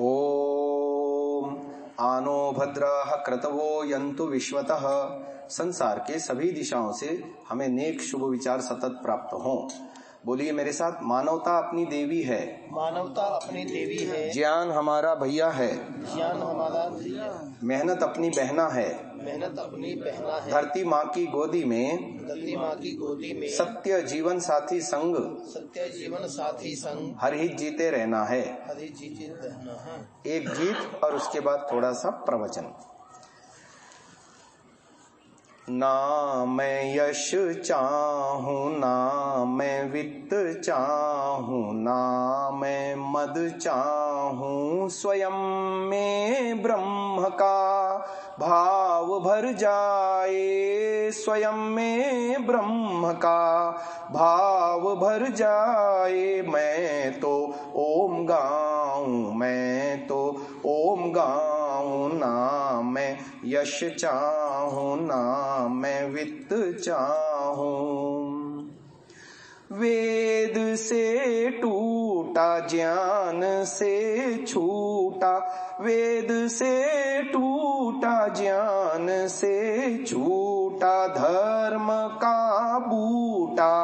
ओम आनो भद्राः क्रतवो यन्तु विश्वतः। संसार के सभी दिशाओं से हमें नेक शुभ विचार सतत प्राप्त हों। बोलिए मेरे साथ, मानवता अपनी देवी है, मानवता अपनी देवी है, ज्ञान हमारा भैया है, ज्ञान हमारा भैया, मेहनत अपनी बहना है, मेहनत अपनी बहना है, धरती माँ की गोदी में, धरती माँ की गोदी में, सत्य जीवन साथी संग, सत्य जीवन साथी संग, हर हित जीते रहना है। हरि जीते रहना है। एक गीत और उसके बाद थोड़ा सा प्रवचन। ना मैं यश चाहूं, ना मैं वित्त चाहूं, ना मैं मद चाहूं, स्वयं में ब्रह्म का भाव भर जाए, स्वयं में ब्रह्म का भाव भर जाए। मैं तो ओम गाऊं, मैं तो ओम गाऊं, ना मैं यश चाहूं, ना मैं वित्त चाहूं। वेद से टूटा, ज्ञान से छूटा, वेद से टूटा, ज्ञान से छूटा, धर्म का बूटा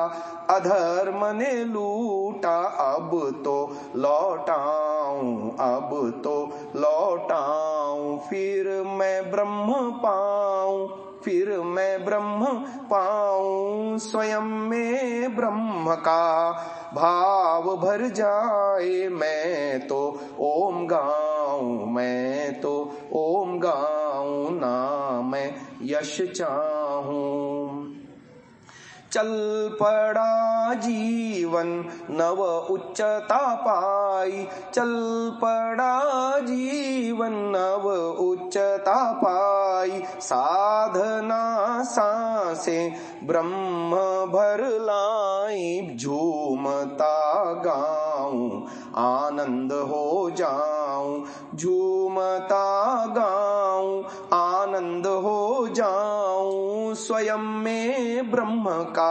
अधर्म ने लूटा। अब तो लौटाऊं, अब तो लौटाऊं, फिर मैं ब्रह्म पाऊं, फिर मैं ब्रह्म पाऊं। स्वयं में ब्रह्म का भाव भर जाए। मैं तो ओम गाऊं, मैं तो ओम गाऊं, ना मैं यश चाहूं। चल पड़ा जीवन नव उच्चता पाई, चल पड़ा जीवन नव उच्चता पाई। साधना सांसें ब्रह्म भर लाई, झूमता गाऊं आनंद हो जाऊं, झूमता गाऊं आनंद हो जाऊं। स्वयं में ब्रह्म का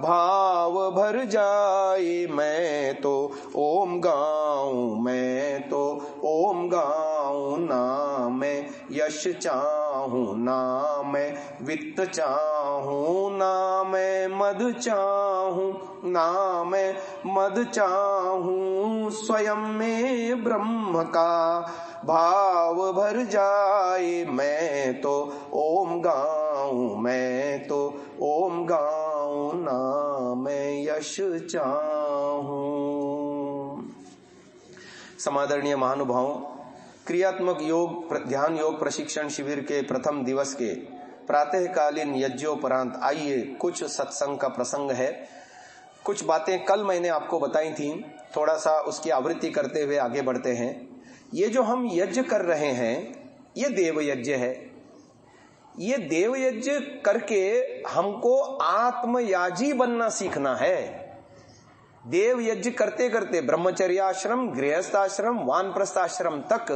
भाव भर जाए। मैं तो ओम गाऊं, मैं तो ओम गाऊं, ना मैं यश चाहूं, ना मैं वित्त चाहूं, ना मैं मद चाहूं, ना मैं मद चाहूं। स्वयं में ब्रह्म का भाव भर जाए। मैं तो ओम गाऊं, मैं तो ओम गाऊं, ना मैं यश चाहूं। समादरणीय महानुभावों, क्रियात्मक योग ध्यान योग प्रशिक्षण शिविर के प्रथम दिवस के प्रातःकालीन यज्ञोपरांत आइए कुछ सत्संग का प्रसंग है। कुछ बातें कल मैंने आपको बताई थी, थोड़ा सा उसकी आवृत्ति करते हुए आगे बढ़ते हैं। ये जो हम यज्ञ कर रहे हैं ये देव यज्ञ है। ये देव यज्ञ करके हमको आत्मयाजी बनना सीखना है। देव यज्ञ करते करते ब्रह्मचर्याश्रम, गृहस्थाश्रम, वानप्रस्थाश्रम तक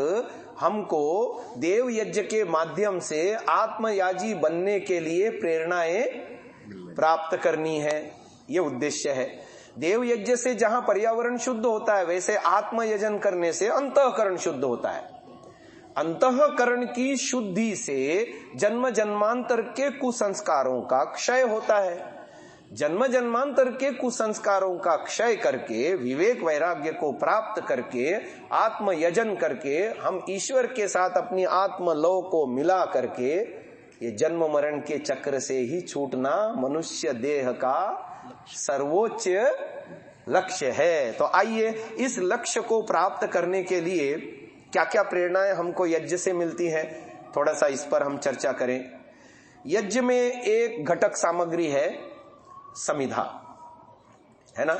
हमको देव यज्ञ के माध्यम से आत्मयाजी बनने के लिए प्रेरणाएं प्राप्त करनी है। ये उद्देश्य है। देव यज्ञ से जहां पर्यावरण शुद्ध होता है, वैसे आत्मयजन करने से अंतःकरण शुद्ध होता है। अंतःकरण की शुद्धि से जन्म जन्मांतर के कुसंस्कारों का क्षय होता है। जन्म जन्मांतर के कुसंस्कारों का क्षय करके, विवेक वैराग्य को प्राप्त करके, आत्मयजन करके हम ईश्वर के साथ अपनी आत्मलौ को मिला करके ये जन्म मरण के चक्र से ही छूटना मनुष्य देह का सर्वोच्च लक्ष्य है। तो आइए इस लक्ष्य को प्राप्त करने के लिए क्या क्या प्रेरणाएं हमको यज्ञ से मिलती हैं, थोड़ा सा इस पर हम चर्चा करें। यज्ञ में एक घटक सामग्री है समिधा, है ना।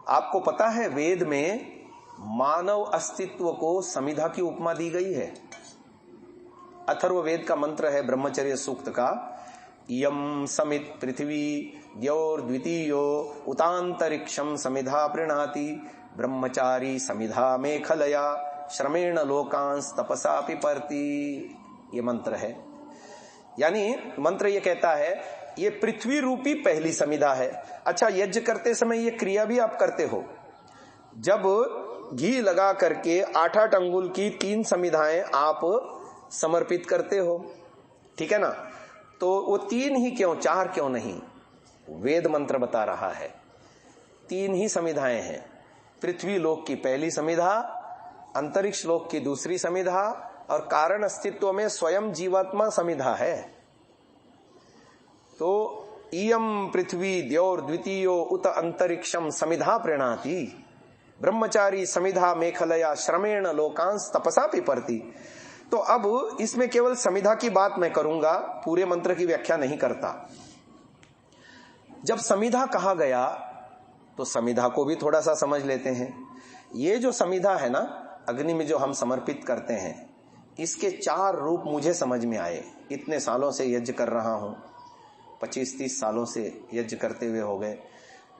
आपको पता है वेद में मानव अस्तित्व को समिधा की उपमा दी गई है। अथर्ववेद का मंत्र है ब्रह्मचर्य सूक्त का, यम समित पृथ्वी द्योर्द्वितीयो उतांतरिक्षम समिधा प्रीणाति, ब्रह्मचारी समिधा मेखलया श्रमेण लोकांस तपसा पिपर्ति। ये मंत्र है। यानी मंत्र ये कहता है ये पृथ्वी रूपी पहली समिधा है। अच्छा, यज्ञ करते समय ये क्रिया भी आप करते हो। जब घी लगा करके 8-8 अंगुल की 3 समिधाएं आप समर्पित करते हो, ठीक है ना। तो वो 3 ही क्यों, 4 क्यों नहीं? वेद मंत्र बता रहा है 3 ही समिधाएं हैं। पृथ्वी लोक की पहली समिधा, अंतरिक्ष लोक की दूसरी समिधा और कारण अस्तित्व में स्वयं जीवात्मा समिधा है। तो इयम पृथ्वी द्योर द्वितीयो उत अंतरिक्षम समिधा प्रणीति ब्रह्मचारी समिधा मेखलया श्रमेण लोकांस तपसा पिपरती। तो अब इसमें केवल समिधा की बात मैं करूंगा, पूरे मंत्र की व्याख्या नहीं करता। जब समिधा कहा गया तो समिधा को भी थोड़ा सा समझ लेते हैं। ये जो समिधा है ना, अग्नि में जो हम समर्पित करते हैं, इसके 4 रूप मुझे समझ में आए। इतने सालों से यज्ञ कर रहा हूं, 25-30 सालों से यज्ञ करते हुए हो गए।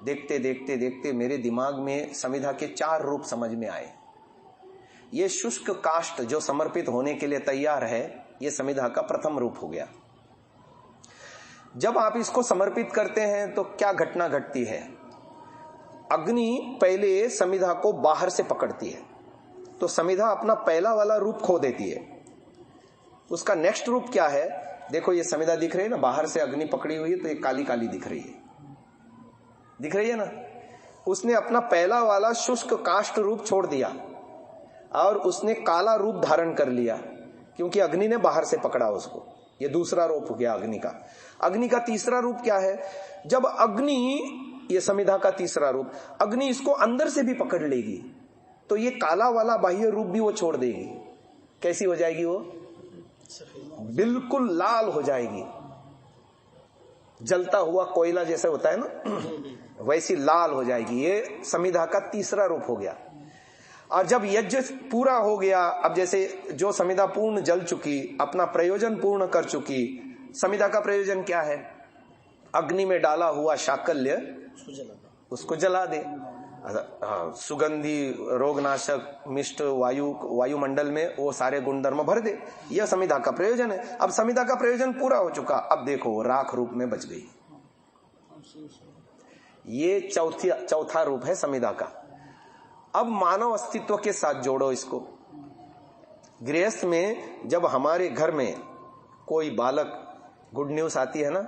देखते देखते देखते मेरे दिमाग में समिधा के 4 रूप समझ में आए। ये शुष्क काष्ठ जो समर्पित होने के लिए तैयार है, ये समिधा का प्रथम रूप हो गया। जब आप इसको समर्पित करते हैं तो क्या घटना घटती है? अग्नि पहले समिधा को बाहर से पकड़ती है, तो समिधा अपना पहला वाला रूप खो देती है। उसका नेक्स्ट रूप क्या है? देखो ये समिधा दिख रही है ना, बाहर से अग्नि पकड़ी हुई है तो ये काली काली दिख रही है, दिख रही है ना। उसने अपना पहला वाला शुष्क काष्ठ रूप छोड़ दिया और उसने काला रूप धारण कर लिया, क्योंकि अग्नि ने बाहर से पकड़ा उसको। ये दूसरा रूप हो गया अग्नि का। अग्नि का तीसरा रूप क्या है? जब अग्नि, ये समिधा का तीसरा रूप, अग्नि इसको अंदर से भी पकड़ लेगी तो ये काला वाला बाह्य रूप भी वो छोड़ देगी। कैसी हो जाएगी वो? बिल्कुल लाल हो जाएगी, जलता हुआ कोयला जैसे होता है ना, वैसी लाल हो जाएगी। ये समिधा का तीसरा रूप हो गया। और जब यज्ञ पूरा हो गया, अब जैसे जो समिधा पूर्ण जल चुकी, अपना प्रयोजन पूर्ण कर चुकी, समिधा का प्रयोजन क्या है? अग्नि में डाला हुआ शाकल्य उसको जला दे, सुगंधी रोगनाशक मिष्ट वायुमंडल में वो सारे गुणधर्म भर दे। यह समिधा का प्रयोजन है। अब समिधा का प्रयोजन पूरा हो चुका, अब देखो राख रूप में बच गई। ये चौथा रूप है समिधा का। अब मानव अस्तित्व के साथ जोड़ो इसको। गृहस्थ में जब हमारे घर में कोई बालक, गुड न्यूज आती है ना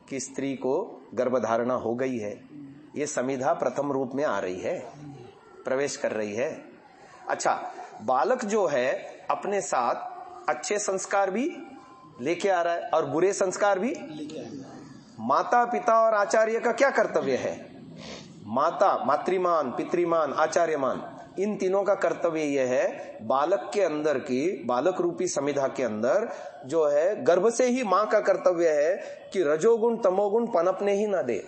कि स्त्री को गर्भधारणा हो गई है, ये समिधा प्रथम रूप में आ रही है, प्रवेश कर रही है। अच्छा, बालक जो है अपने साथ अच्छे संस्कार भी लेके आ रहा है और बुरे संस्कार भी लेके आ रहा है। माता पिता और आचार्य का क्या कर्तव्य है? माता, मातृमान, पितृमान, आचार्यमान, इन तीनों का कर्तव्य यह है बालक के अंदर की, बालक रूपी समिधा के अंदर जो है, गर्भ से ही मां का कर्तव्य है कि रजोगुण तमोगुण पनपने ही ना दे।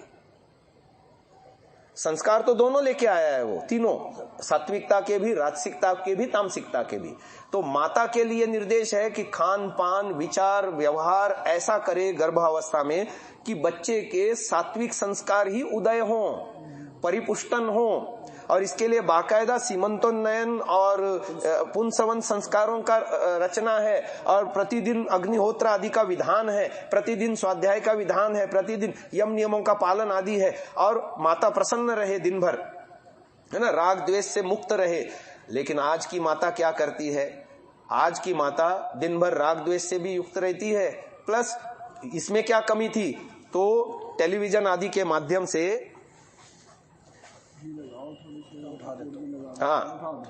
संस्कार तो दोनों लेके आया है वो तीनों, सात्विकता के भी, राजसिकता के भी, तामसिकता के भी। तो माता के लिए निर्देश है कि खान पान, विचार, व्यवहार ऐसा करे गर्भावस्था में कि बच्चे के सात्विक संस्कार ही उदय हों, परिपुष्टन हो। और इसके लिए बाकायदा सीमंतोन्नयन और पुंसवन संस्कारों का रचना है, और प्रतिदिन अग्निहोत्र आदि का विधान है, प्रतिदिन स्वाध्याय का विधान है, प्रतिदिन यम नियमों का पालन आदि है। और माता प्रसन्न रहे दिन भर, है ना, राग द्वेष से मुक्त रहे। लेकिन आज की माता क्या करती है? आज की माता दिन भर राग द्वेष से भी युक्त रहती है, प्लस इसमें क्या कमी थी? तो टेलीविजन आदि के माध्यम से, हाँ,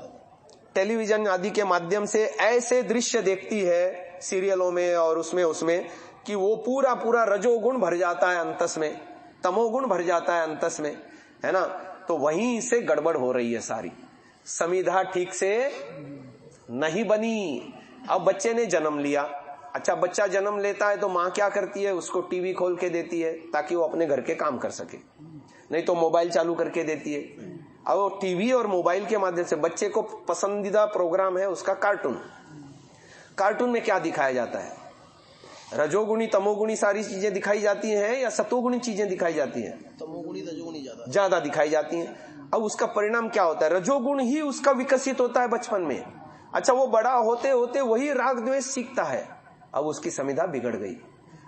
टेलीविजन आदि के माध्यम से ऐसे दृश्य देखती है सीरियलों में और उसमें कि वो पूरा पूरा रजोगुण भर जाता है अंतस में, तमोगुण भर जाता है अंतस में, है ना। तो वहीं से गड़बड़ हो रही है सारी। समिधा ठीक से नहीं बनी। अब बच्चे ने जन्म लिया। अच्छा, बच्चा जन्म लेता है तो माँ क्या करती है? उसको टीवी खोल के देती है ताकि वो अपने घर के काम कर सके, नहीं तो मोबाइल चालू करके देती है। और टीवी और मोबाइल के माध्यम से बच्चे को पसंदीदा प्रोग्राम है उसका कार्टून। कार्टून में क्या दिखाया जाता है? रजोगुणी तमोगुणी सारी चीजें दिखाई जाती हैं या सतोगुणी चीजें दिखाई जाती हैं? तमोगुणी रजोगुणी ज्यादा दिखाई जाती हैं। अब उसका परिणाम क्या होता है? रजोगुण ही उसका विकसित होता है बचपन में। अच्छा, वो बड़ा होते होते वही राग द्वेष सीखता है। अब उसकी समिधा बिगड़ गई।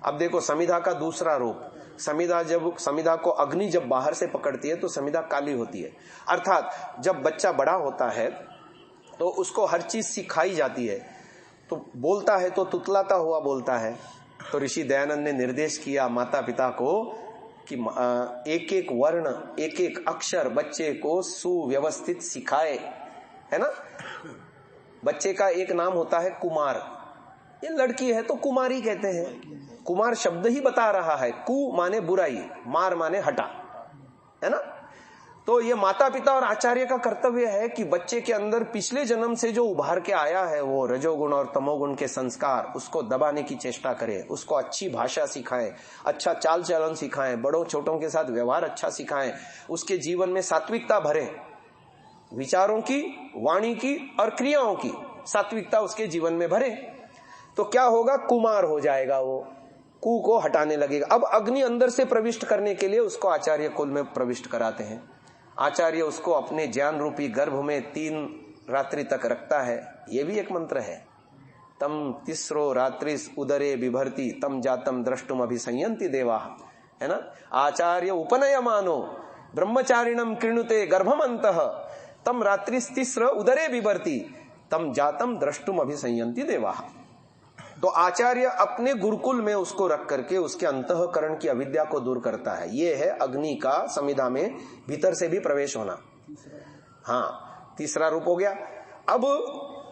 अब देखो, समिधा का दूसरा रूप, समिधा को अग्नि जब बाहर से पकड़ती है तो समिधा काली होती है। अर्थात जब बच्चा बड़ा होता है तो उसको हर चीज सिखाई जाती है, तो बोलता है तो तुतलाता हुआ बोलता है। तो ऋषि दयानंद ने निर्देश किया माता पिता को कि एक एक वर्ण, एक एक अक्षर बच्चे को सुव्यवस्थित सिखाए, है ना। बच्चे का एक नाम होता है कुमार, ये लड़की है तो कुमारी कहते हैं। कुमार शब्द ही बता रहा है, कु माने बुराई, मार माने हटा, है ना। तो ये माता पिता और आचार्य का कर्तव्य है कि बच्चे के अंदर पिछले जन्म से जो उभार के आया है वो रजोगुण और तमोगुण के संस्कार, उसको दबाने की चेष्टा करें, उसको अच्छी भाषा सिखाएं, अच्छा चाल चलन सिखाएं, बड़ों छोटों के साथ व्यवहार अच्छा सिखाएं, उसके जीवन में सात्विकता भरें, विचारों की, वाणी की और क्रियाओं की सात्विकता उसके जीवन में भरे। तो क्या होगा, कुमार हो जाएगा, वो कु को हटाने लगेगा। अब अग्नि अंदर से प्रविष्ट करने के लिए उसको आचार्य कुल में प्रविष्ट कराते हैं। आचार्य उसको अपने ज्ञान रूपी गर्भ में 3 रात्रि तक रखता है। ये भी एक मंत्र है, तम तिस्रो रात्रिस उदरे बिभर्ति तम जातम द्रष्टुम अभिसंयंति देवा, है ना। आचार्य उपनयमानो ब्रह्मचारिणम कृणुते गर्भमंतः तम रात्रिस तिस्र उदरे बिभर्ति तम जातम द्रष्टुम अभिसंयंति देवा। तो आचार्य अपने गुरुकुल में उसको रख करके उसके अंतःकरण की अविद्या को दूर करता है। ये है अग्नि का समिधा में भीतर से भी प्रवेश होना। हाँ, तीसरा रूप हो गया। अब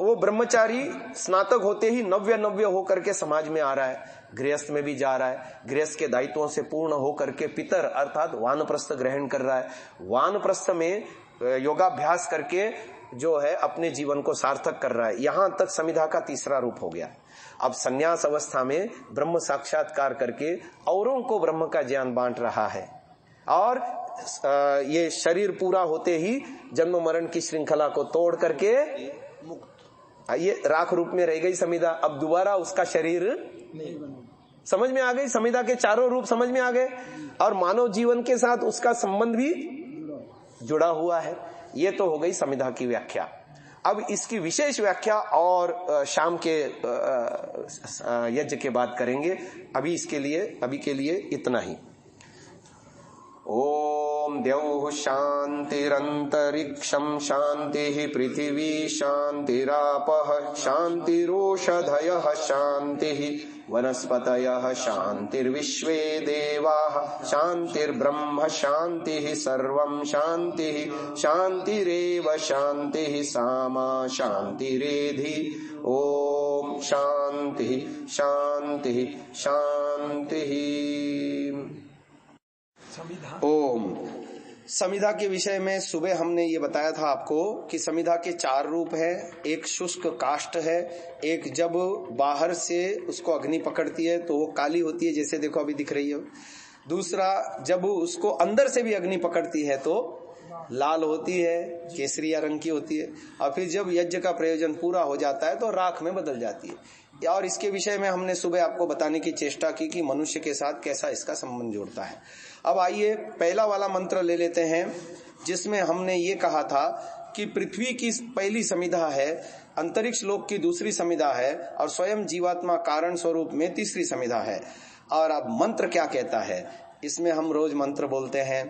वो ब्रह्मचारी स्नातक होते ही नव्य होकर के समाज में आ रहा है, गृहस्थ में भी जा रहा है, गृहस्थ के दायित्वों से पूर्ण होकर के पितर अर्थात वानप्रस्थ ग्रहण कर रहा है। वानप्रस्थ में योगाभ्यास करके जो है अपने जीवन को सार्थक कर रहा है। यहां तक समिधा का तीसरा रूप हो गया। अब संन्यास अवस्था में ब्रह्म साक्षात्कार करके औरों को ब्रह्म का ज्ञान बांट रहा है, और ये शरीर पूरा होते ही जन्म मरण की श्रृंखला को तोड़ करके मुक्त, ये राख रूप में रह गई समिधा। अब दोबारा उसका शरीर समझ में आ गई, समिधा के चारों रूप समझ में आ गए, और मानव जीवन के साथ उसका संबंध भी जुड़ा हुआ है। ये तो हो गई समिधा की व्याख्या। अब इसकी विशेष व्याख्या और शाम के यज्ञ के बाद करेंगे। अभी के लिए इतना ही। ओम द्यौः शान्तिरन्तरिक्षं शान्तिः पृथिवी शान्तिरापः शान्तिरोषधयः शान्तिः वनस्पतयः शान्तिर्विश्वे देवाः शान्तिर्ब्रह्म शान्तिः सर्वं शान्तिः शान्तिरेव शान्तिः सामा शान्तिरेधि। ओम शान्तिः शान्तिः शान्तिः। ओम समिधा के विषय में सुबह हमने ये बताया था आपको कि समिधा के 4 रूप है। एक शुष्क काष्ठ है, एक जब बाहर से उसको अग्नि पकड़ती है तो वो काली होती है, जैसे देखो अभी दिख रही है। दूसरा, जब उसको अंदर से भी अग्नि पकड़ती है तो लाल होती है, केसरिया रंग की होती है, और फिर जब यज्ञ का प्रयोजन पूरा हो जाता है तो राख में बदल जाती है। और इसके विषय में हमने सुबह आपको बताने की चेष्टा की कि मनुष्य के साथ कैसा इसका संबंध जोड़ता है। अब आइए पहला वाला मंत्र ले लेते हैं, जिसमें हमने ये कहा था कि पृथ्वी की पहली समिधा है, अंतरिक्ष लोक की दूसरी समिधा है, और स्वयं जीवात्मा कारण स्वरूप में तीसरी समिधा है। और अब मंत्र क्या कहता है, इसमें हम रोज मंत्र बोलते हैं,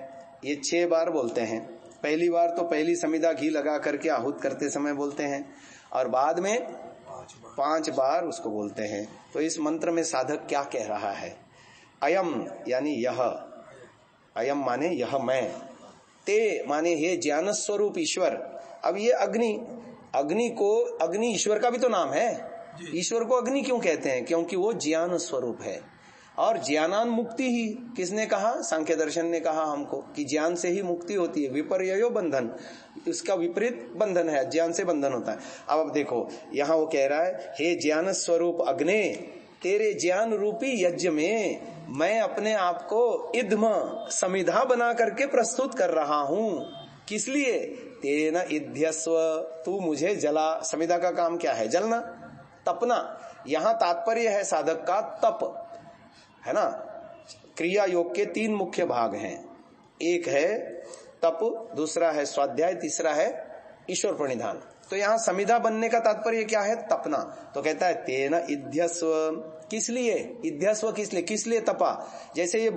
ये 6 बार बोलते हैं। पहली बार तो पहली समिधा घी लगा करके आहूत करते समय बोलते हैं, और बाद में 5 बार उसको बोलते हैं। तो इस मंत्र में साधक क्या कह रहा है, अयम यानी यह, अयम माने यह मैं, ते माने हे ज्ञान स्वरूप ईश्वर। अब ये अग्नि को, अग्नि ईश्वर का भी तो नाम है, ईश्वर को अग्नि क्यों कहते हैं, क्योंकि वो ज्ञान स्वरूप है। और ज्ञानान मुक्ति ही किसने कहा, सांख्य दर्शन ने कहा हमको कि ज्ञान से ही मुक्ति होती है। विपर्ययो बंधन, इसका विपरीत बंधन है, ज्ञान से बंधन होता है। अब देखो यहाँ वो कह रहा है, हे ज्ञान स्वरूप अग्ने, तेरे ज्ञान रूपी यज्ञ में मैं अपने आप को इद्म समिधा बना करके प्रस्तुत कर रहा हूँ। किस लिए, तेना इध्यस्व, तू मुझे जला। समिधा का काम क्या है, जलना, तपना। यहाँ तात्पर्य है साधक का तप, है ना। क्रिया योग के 3 मुख्य भाग हैं, एक है तप, दूसरा है स्वाध्याय, तीसरा है ईश्वर प्रणिधान। तो यहाँ समिधा बनने का तात्पर्य क्या है? तपना। तो कहता है तेन इध्यस्व, किस लिए इध्यस्व, किस लिए तपा? जैसे ये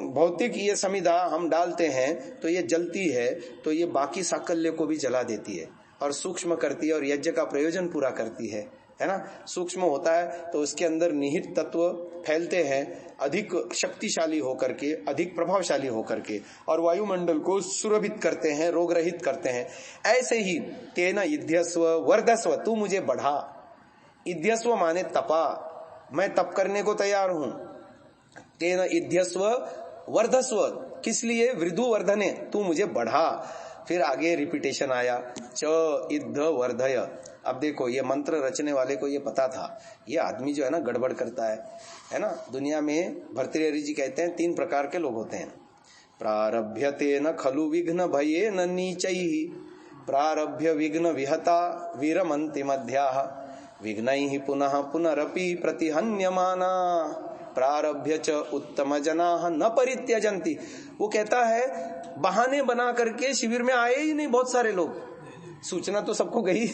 भौतिक ये समिधा हम डालते हैं तो ये जलती है, तो ये बाकी साकल्य को भी जला देती है और सूक्ष्म करती है और यज्ञ का प्रयोजन पूरा करती है ना। सूक्ष्म होता है तो उसके अंदर निहित तत्व फैलते हैं अधिक शक्तिशाली होकर के, अधिक प्रभावशाली होकर के, और वायुमंडल को सुरभित करते हैं, रोग रहित करते हैं। ऐसे ही तेन इध्यस्व वर्धस्व, तू मुझे बढ़ा। इध्यस्व माने तपा, मैं तप करने को तैयार हूं। तेन इध्यस्व वर्धस्व, किस लिए? वृद्धु वर्धने, तू मुझे बढ़ा। फिर आगे रिपीटेशन आया, च इद्ध वर्धय। अब देखो ये मंत्र रचने वाले को ये पता था, ये आदमी जो है ना गड़बड़ करता है ना। दुनिया में भर्तृहरि जी कहते हैं 3 प्रकार के लोग होते हैं। प्रारभ्यते न खलु विघ्न भये न नीचैहि, प्रारभ्य विघ्न विहता वीरमन्ति मध्याः, विघ्नैः पुनः पुनरपि प्रतिहन्यमाना, प्रारभ्य च उत्तम जनाः न परित्यजन्ति। वो कहता है बहाने बना करके शिविर में आए ही नहीं बहुत सारे लोग, सूचना तो सबको गई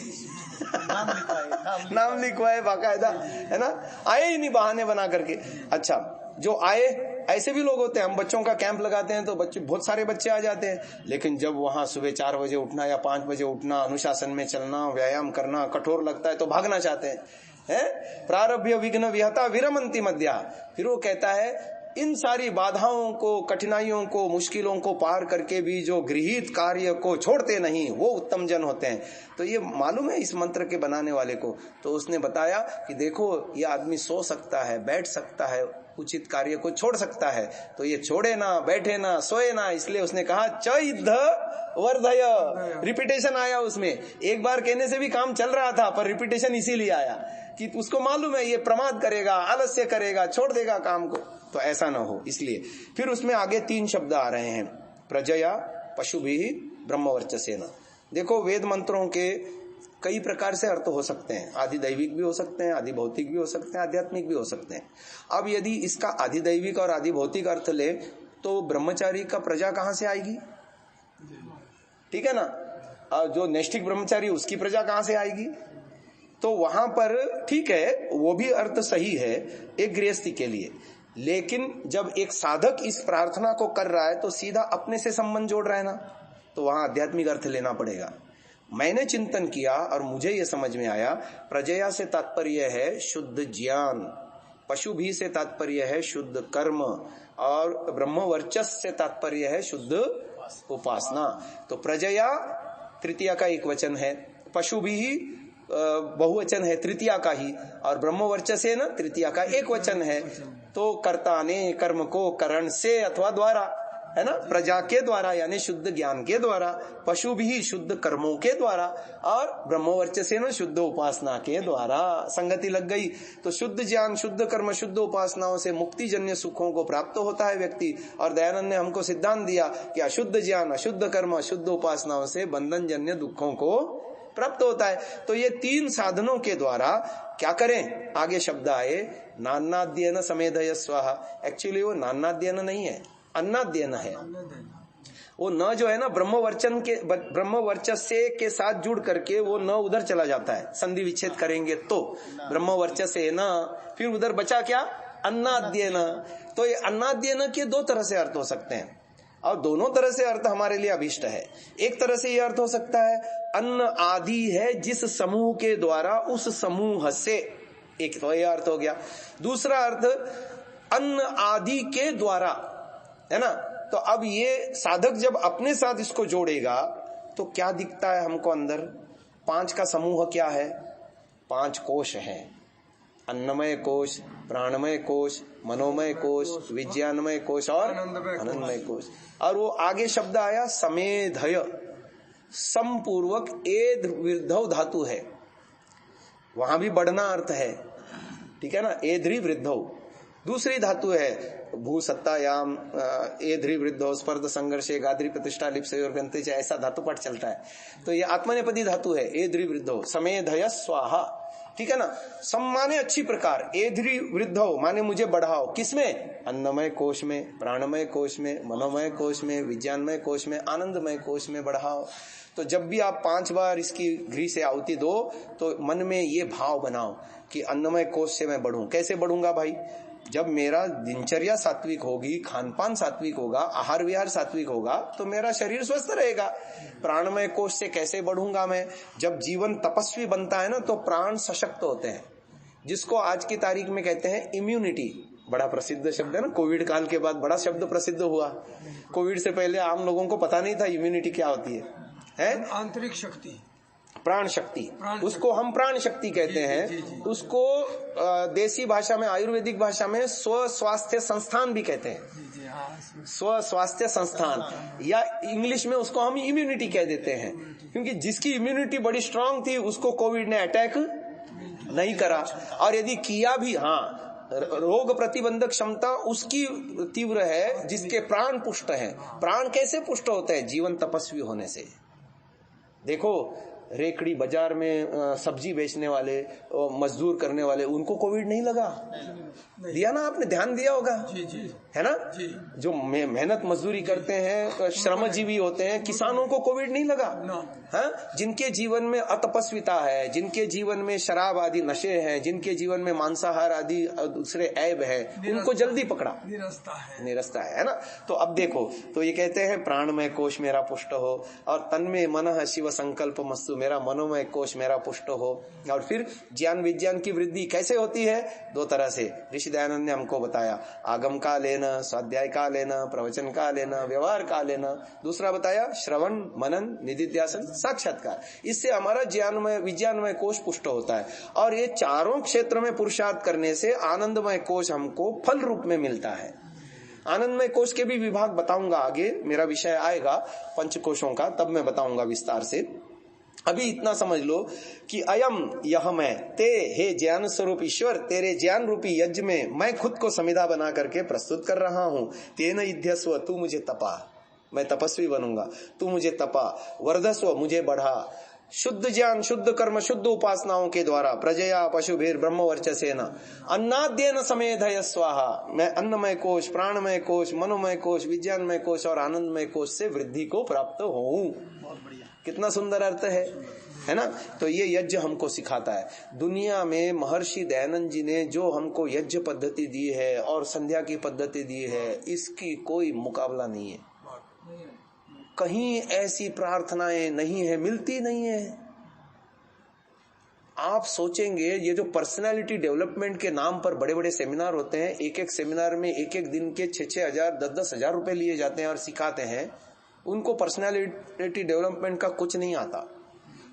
नाम लिखवाए बाकायदा, है ना, आए ही नहीं बहाने बना करके। अच्छा, जो आए ऐसे भी लोग होते हैं। हम बच्चों का कैंप लगाते हैं तो बच्चे, बहुत सारे बच्चे आ जाते हैं, लेकिन जब वहां सुबह 4 बजे उठना या 5 बजे उठना, अनुशासन में चलना, व्यायाम करना कठोर लगता है तो भागना चाहते हैं। प्रारभ्य विघ्न विहता विरमन्ति मध्या। फिर वो कहता है इन सारी बाधाओं को, कठिनाइयों को, मुश्किलों को पार करके भी जो गृहीत कार्य को छोड़ते नहीं, वो उत्तम जन होते हैं। तो ये मालूम है इस मंत्र के बनाने वाले को। तो उसने बताया कि देखो ये आदमी सो सकता है, बैठ सकता है, उचित कार्य को छोड़ सकता है, तो ये छोड़े ना, बैठे ना, सोए ना, इसलिए उसने कहा च इद्ध वर्धय। रिपीटेशन आया उसमें, एक बार कहने से भी काम चल रहा था, पर रिपीटेशन इसीलिए आया कि उसको मालूम है ये प्रमाद करेगा, आलस्य करेगा, छोड़ देगा काम को, तो ऐसा ना हो, इसलिए। फिर उसमें आगे 3 शब्द आ रहे हैं, प्रजया पशुभिः ब्रह्मवर्चसेन। देखो वेद मंत्रों के कई प्रकार से अर्थ हो सकते हैं, आधिदैविक भी हो सकते हैं, आधिभौतिक भी हो सकते हैं, आध्यात्मिक भी हो सकते हैं। अब यदि इसका आधिदैविक और आधिभौतिक अर्थ ले तो ब्रह्मचारी का प्रजा कहां से आएगी? ठीक है ना, जो नैष्ठिक ब्रह्मचारी उसकी प्रजा कहां से आएगी? तो वहां पर ठीक है, वो भी अर्थ सही है एक गृहस्थी के लिए, लेकिन जब एक साधक इस प्रार्थना को कर रहा है तो सीधा अपने से संबंध जोड़ रहा है ना, तो वहां आध्यात्मिक अर्थ लेना पड़ेगा। मैंने चिंतन किया और मुझे यह समझ में आया, प्रजया से तात्पर्य है शुद्ध ज्ञान, पशु भी से तात्पर्य है शुद्ध कर्म, और ब्रह्मवर्चस से तात्पर्य है शुद्ध उपासना। तो प्रजया तृतीया का एक वचन है, पशु भी बहुवचन है तृतीया का ही, और ब्रह्मवर्चस है ना तृतीया का एक वचन है। तो कर्ता ने कर्म को करण से अथवा द्वारा, है ना, प्रजा के द्वारा यानी शुद्ध ज्ञान के द्वारा, पशु भी शुद्ध कर्मों के द्वारा, और ब्रह्मवर्चस न शुद्ध उपासना के द्वारा। संगति लग गई। तो शुद्ध ज्ञान, शुद्ध कर्म, शुद्ध उपासनाओं से मुक्ति जन्य सुखों को प्राप्त होता है व्यक्ति। और दयानंद ने हमको सिद्धांत दिया कि अशुद्ध ज्ञान, अशुद्ध कर्म, अशुद्ध उपासनाओं से बंधन जन्य दुखों को प्राप्त होता है। तो ये 3 साधनों के द्वारा क्या करें? आगे शब्द आए नानाद्यन समेधय स्वाहा। एक्चुअली वो नानाद्यन नहीं है, अन्नाद्यन है। वो न जो है ना ब्रह्मवर्चस्य के साथ जुड़ करके वो न उधर चला जाता है, संधि विच्छेद करेंगे तो ब्रह्मवर्चस्य न, फिर उधर बचा क्या? अन्नाद्यन। तो ये अन्नाद्यन के 2 तरह से अर्थ हो सकते हैं, और दोनों तरह से अर्थ हमारे लिए अभिष्ट है। एक तरह से यह अर्थ हो सकता है अन्न आदि है जिस समूह के द्वारा उस समूह से, एक तो यह अर्थ हो गया। दूसरा अर्थ अन्न आदि के द्वारा, है ना। तो अब ये साधक जब अपने साथ इसको जोड़ेगा तो क्या दिखता है हमको अंदर? 5 का समूह क्या है? 5 कोश हैं, अन्नमय कोश, प्राणमय कोश, मनोमय कोश, विज्ञानमय कोश और आनंदमय कोश। और वो आगे शब्द आया समेधय, समपूर्वक एध वृद्धौ धातु है, वहां भी बढ़ना अर्थ है, ठीक है ना, एध्री वृद्धौ। दूसरी धातु है भू सत्तायाम एध्री वृद्धो स्पर्ध संघर्षे गाद्री प्रतिष्ठा लिप्सयोर ग्रंथे, ऐसा धातु पाठ चलता है। तो ये आत्मनेपदी धातु है। एध्री वृद्धो समेधय स्वाहा, ठीक है ना। सम्माने अच्छी प्रकार, एध्री वृद्धो माने मुझे बढ़ाओ, किसमें? अन्नमय कोश में, प्राणमय कोश में, मनोमय कोश में, विज्ञानमय कोश में, आनंदमय कोश में बढ़ाओ। तो जब भी आप 5 बार इसकी घी से आहुति दो तो मन में ये भाव बनाओ कि अन्नमय कोश से मैं बढ़ूं। कैसे बढ़ूंगा भाई? जब मेरा दिनचर्या सात्विक होगी, खानपान सात्विक होगा, आहार विहार सात्विक होगा, तो मेरा शरीर स्वस्थ रहेगा। प्राणमय कोश से कैसे बढ़ूंगा मैं? जब जीवन तपस्वी बनता है ना, तो प्राण सशक्त होते हैं, जिसको आज की तारीख में कहते हैं इम्यूनिटी। बड़ा प्रसिद्ध शब्द है ना, कोविड काल के बाद बड़ा शब्द प्रसिद्ध हुआ। कोविड से पहले आम लोगों को पता नहीं था इम्यूनिटी क्या होती है? आंतरिक शक्ति, प्राण शक्ति, उसको हम प्राण शक्ति कहते हैं। उसको देसी भाषा में, आयुर्वेदिक भाषा में स्व स्वास्थ्य संस्थान भी कहते हैं। स्व स्वास्थ्य संस्थान, या इंग्लिश में उसको हम इम्यूनिटी कह देते हैं, क्योंकि जिसकी इम्यूनिटी बड़ी स्ट्रांग थी उसको कोविड ने अटैक नहीं करा, और यदि किया भी, हाँ, रोग प्रतिबंधक क्षमता उसकी तीव्र है जिसके प्राण पुष्ट है। प्राण कैसे पुष्ट होते हैं? जीवन तपस्वी होने से। देखो, रेकड़ी बाजार में सब्जी बेचने वाले, मजदूर करने वाले, उनको कोविड नहीं लगा। दिया ना आपने, ध्यान दिया होगा, है ना? जो मेहनत मजदूरी करते हैं, श्रमजीवी होते हैं, किसानों को कोविड नहीं लगा। हाँ, जिनके जीवन में अतपस्विता है, जिनके जीवन में शराब आदि नशे हैं, जिनके जीवन में मांसाहार आदि दूसरे ऐब है, उनको जल्दी पकड़ा, निरस्ता है ना। तो अब देखो, तो ये कहते हैं प्राणमय कोश मेरा पुष्ट हो, और तन्मे मनः शिव संकल्प मस्तु, मेरा मनोमय कोश मेरा पुष्ट हो। और फिर ज्ञान विज्ञान की वृद्धि कैसे होती है? 2 तरह से ऋषि दयानंद ने हमको बताया, आगम का लेना, स्वाध्याय का लेना, प्रवचन का लेना, व्यवहार का लेना। दूसरा बताया श्रवण, मनन, निधिध्यासन, साक्षात्कार। इससे हमारा ज्ञानमय विज्ञानमय कोश पुष्ट होता है। और ये चारों क्षेत्र में पुरुषार्थ करने से आनंदमय कोश हमको फल रूप में मिलता है। आनंदमय कोश के भी विभाग बताऊंगा आगे, मेरा विषय आएगा पंचकोशों का, तब मैं बताऊंगा विस्तार से। अभी इतना समझ लो कि अयम यह मैं ते, हे ज्ञान स्वरूप ईश्वर, तेरे ज्ञान रूपी यज्ञ में मैं खुद को समिधा बना करके प्रस्तुत कर रहा हूँ। तेन युध्यस्व, तू मुझे तपा, मैं तपस्वी बनूंगा, तू मुझे तपा। वर्धस्व, मुझे बढ़ा। शुद्ध ज्ञान, शुद्ध कर्म, शुद्ध उपासनाओं के द्वारा प्रजया पशुभीर ब्रह्म वर्चसेन अन्नाद्येन समेधय स्वाहा, मैं अन्नमय कोश, प्राणमय कोश, मनोमय कोश, विज्ञानमय कोश और आनंदमय कोश से वृद्धि को प्राप्त होऊं। कितना सुंदर अर्थ है ना। तो ये यज्ञ हमको सिखाता है। दुनिया में महर्षि दयानंद जी ने जो हमको यज्ञ पद्धति दी है और संध्या की पद्धति दी है, इसकी कोई मुकाबला नहीं है। कहीं ऐसी प्रार्थनाएं नहीं है, मिलती नहीं है। आप सोचेंगे, ये जो पर्सनालिटी डेवलपमेंट के नाम पर बड़े बड़े सेमिनार होते हैं, एक एक सेमिनार में एक एक दिन के 6-6 हजार 10-10 हजार रुपए लिए जाते हैं और सिखाते हैं, उनको पर्सनालिटी डेवलपमेंट का कुछ नहीं आता।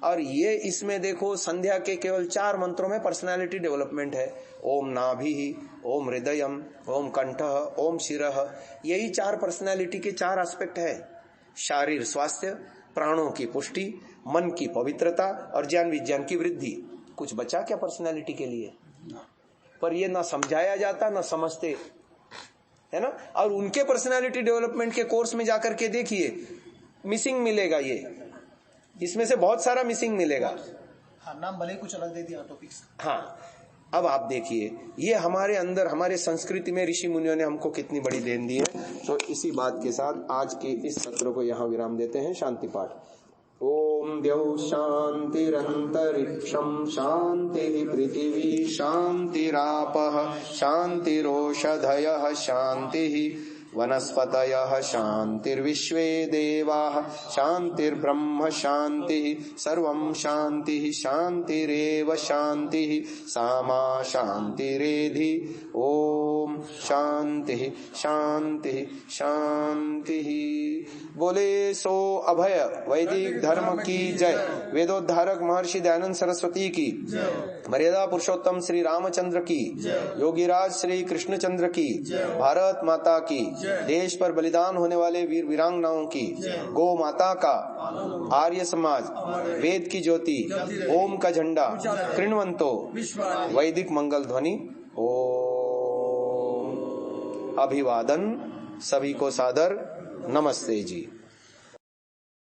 और ये इसमें देखो, संध्या के केवल 4 मंत्रों में पर्सनालिटी डेवलपमेंट है। ओम नाभि, ओम हृदयम, ओम कंठः, ओम शिरः, यही 4 पर्सनालिटी के 4 एस्पेक्ट है। शारीर स्वास्थ्य, प्राणों की पुष्टि, मन की पवित्रता और ज्ञान विज्ञान की वृद्धि। कुछ बचा क्या पर्सनालिटी के लिए? पर ये ना समझाया जाता, ना समझते, है ना। और उनके पर्सनालिटी डेवलपमेंट के कोर्स में जाकर के देखिए, मिसिंग मिलेगा। ये इसमें से बहुत सारा मिसिंग मिलेगा। हाँ, नाम भले ही कुछ अलग दे दिया टॉपिक्स। हाँ, अब आप देखिए, ये हमारे अंदर, हमारे संस्कृति में ऋषि मुनियों ने हमको कितनी बड़ी देन दी है। तो इसी बात के साथ आज के इस सत्र को यहाँ विराम देते हैं। शांति पाठ। ओम द्यौ शांतिरंतरिक्षं शांति पृथिवी शांतिरापः शांतिरोषधयः शांति वनस्पतयः शांतिर्विश्वे देवाः शांतिर्ब्रह्म शांतिः सर्वं शांतिः शांतिरेव शांतिः सामा शांतिरेधि। ओम शांतिः शांतिः शांतिः। बोले सो अभय वैदिक धर्म की जय। वेदोद्धारक महर्षि दयानंद सरस्वती की, मर्यादा पुरुषोत्तम श्री रामचंद्र की, योगीराज श्री कृष्णचंद्र की, भारत माता की, देश पर बलिदान होने वाले वीर वीरांगनाओं की, गौ माता का, आर्य समाज, वेद की ज्योति, ओम का झंडा, कृण्वंतो, वैदिक मंगल ध्वनि। ओम। अभिवादन। सभी को सादर नमस्ते जी।